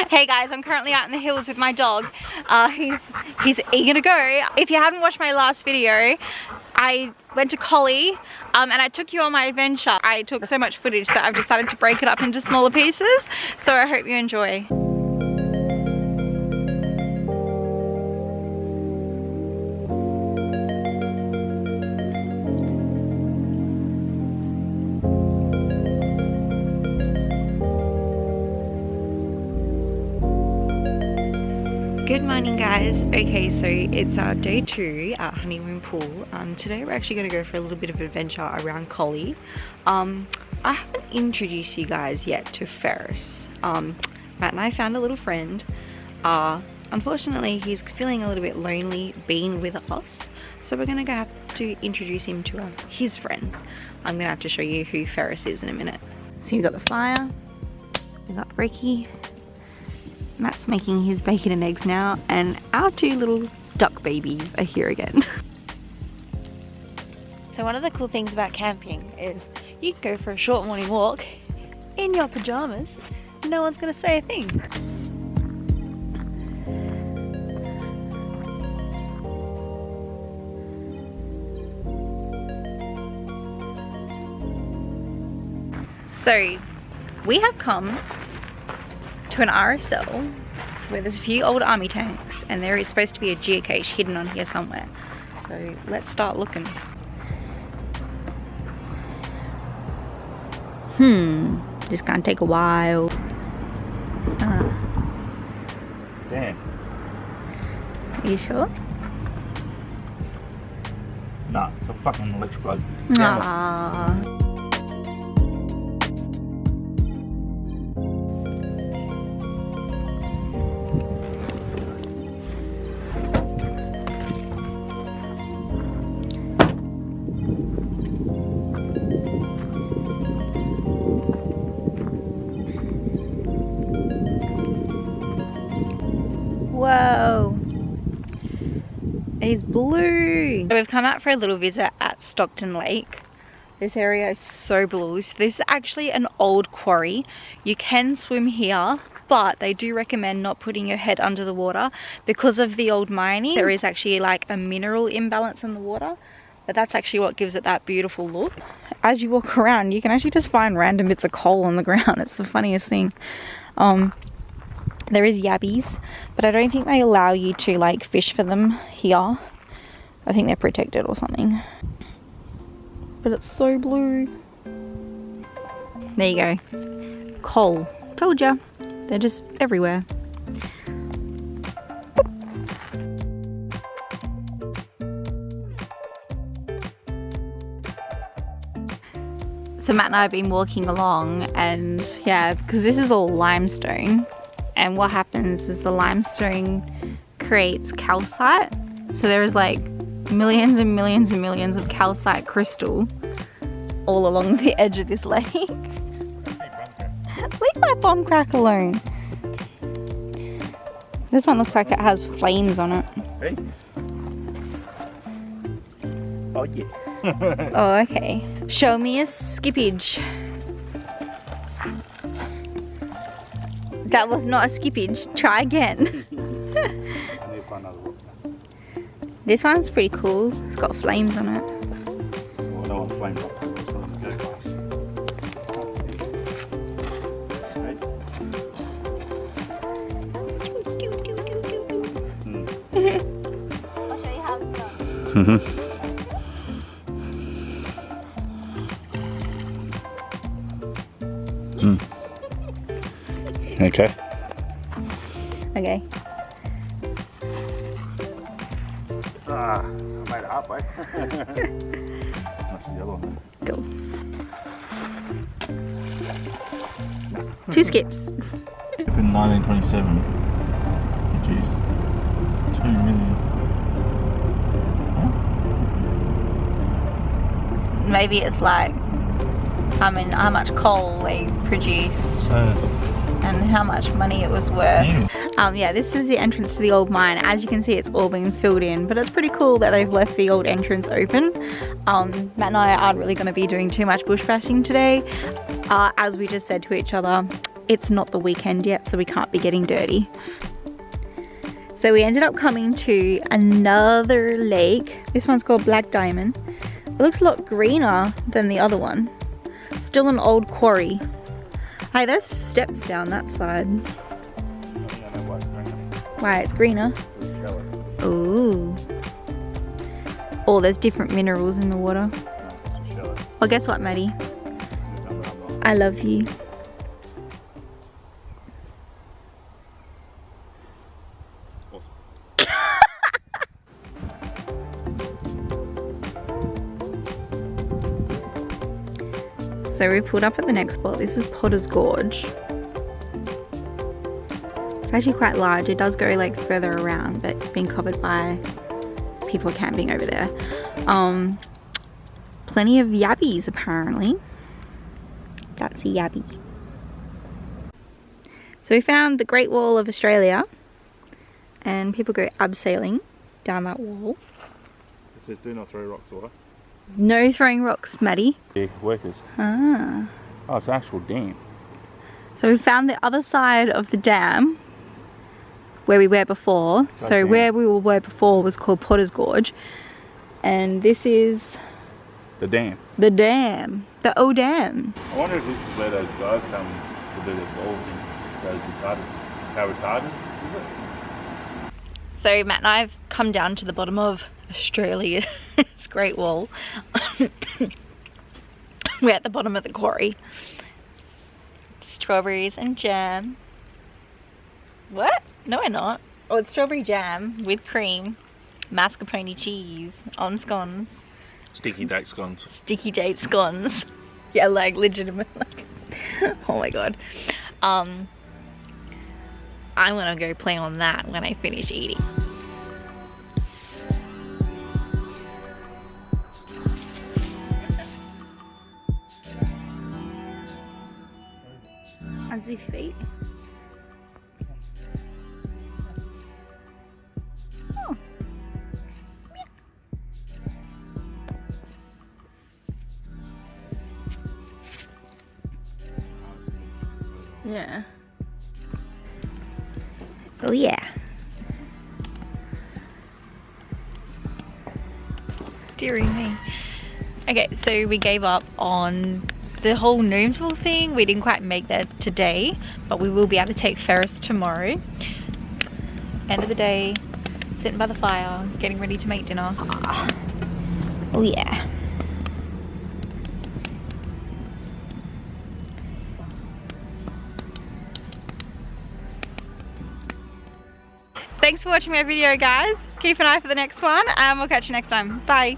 Hey guys, I'm currently out in the hills with my dog. He's eager to go. If you haven't watched my last video, I went to Collie and I took you on my adventure. I took so much footage that I've decided to break it up into smaller pieces, so I hope you enjoy. Good morning guys. Okay, so it's our day 2 at Honeymoon Pool. Today we're actually going to go for a little bit of adventure around Collie. I haven't introduced you guys yet to Ferris. Matt and I found a little friend. Unfortunately he's feeling a little bit lonely being with us, so we're going to have to introduce him to his friends. I'm going to have to show you who Ferris is in a minute. So you've got the fire, we've got Ricky. Matt's making his bacon and eggs now, and our 2 little duck babies are here again. So one of the cool things about camping is you can go for a short morning walk in your pajamas. No one's gonna say a thing. So we have come to an RSL where there's a few old army tanks, and there is supposed to be a geocache hidden on here somewhere. So let's start looking. This gonna take a while. Damn. Are you sure? Nah, it's a fucking electric plug. Aww. Whoa, he's blue. So we've come out for a little visit at Stockton Lake. This area is so blue. So this is actually an old quarry. You can swim here, but they do recommend not putting your head under the water because of the old mining. There is actually like a mineral imbalance in the water, but that's actually what gives it that beautiful look. As you walk around, you can actually just find random bits of coal on the ground. It's the funniest thing. There is yabbies, but I don't think they allow you to like fish for them here. I think they're protected or something. But it's so blue. There you go. Coal. Told ya. They're just everywhere. So Matt and I have been walking along, and yeah, because this is all limestone. And what happens is the limestone creates calcite. So there is like millions and millions and millions of calcite crystal all along the edge of this lake. Leave my bomb crack alone. This one looks like it has flames on it. Hey. Oh yeah. Oh, okay. Show me a skippage. That was not a skippage. Try again. This one's pretty cool. It's got flames on it. Oh, I don't want flames on it. I'll show you how it's done. Okay. Okay. I made it halfway. That's the other one. Go. 2 skips. In 1927, produced 2 million. Huh? Maybe it's like, I mean, how much coal they produced. And how much money it was worth. Yeah, this is the entrance to the old mine. As you can see, it's all been filled in, but it's pretty cool that they've left the old entrance open. Matt and I aren't really going to be doing too much bush bashing today. As we just said to each other, it's not the weekend yet, so we can't be getting dirty. So we ended up coming to another lake. This one's called Black Diamond. It looks a lot greener than the other one. Still an old quarry. Hey, there's steps down that side. Why it's greener? Ooh. Oh, there's different minerals in the water. Well, guess what, Maddie? I love you. So we pulled up at the next spot. This is Potter's Gorge. It's actually quite large. It does go like further around, but it's been covered by people camping over there. Plenty of yabbies apparently. That's a yabby. So we found the Great Wall of Australia, and people go abseiling down that wall. It says do not throw rocks away. No throwing rocks, Maddie. Yeah, workers. Ah. Oh, it's an actual dam. So we found the other side of the dam where we were before. So where we were before was called Potter's Gorge. And this is The dam. the dam. The old dam. I wonder if this is where those guys come to do their ball thing. Those retarded. How retarded is it? So Matt and I have come down to the bottom of Australia's Great Wall. We're at the bottom of the quarry. Strawberries and jam. What? No, we're not. Oh, it's strawberry jam with cream, mascarpone cheese on scones. Sticky date scones. Sticky date scones. Yeah, like legitimate. Oh my god. I'm gonna go play on that when I finish eating. On his feet. Oh. Yeah. Oh yeah. Deary me. Okay, so we gave up on the whole Gnomesville thing. We didn't quite make that today, but we will be able to take Ferris tomorrow. End of the day, sitting by the fire, getting ready to make dinner. Oh yeah. Thanks for watching my video, guys. Keep an eye for the next one, and we'll catch you next time. Bye.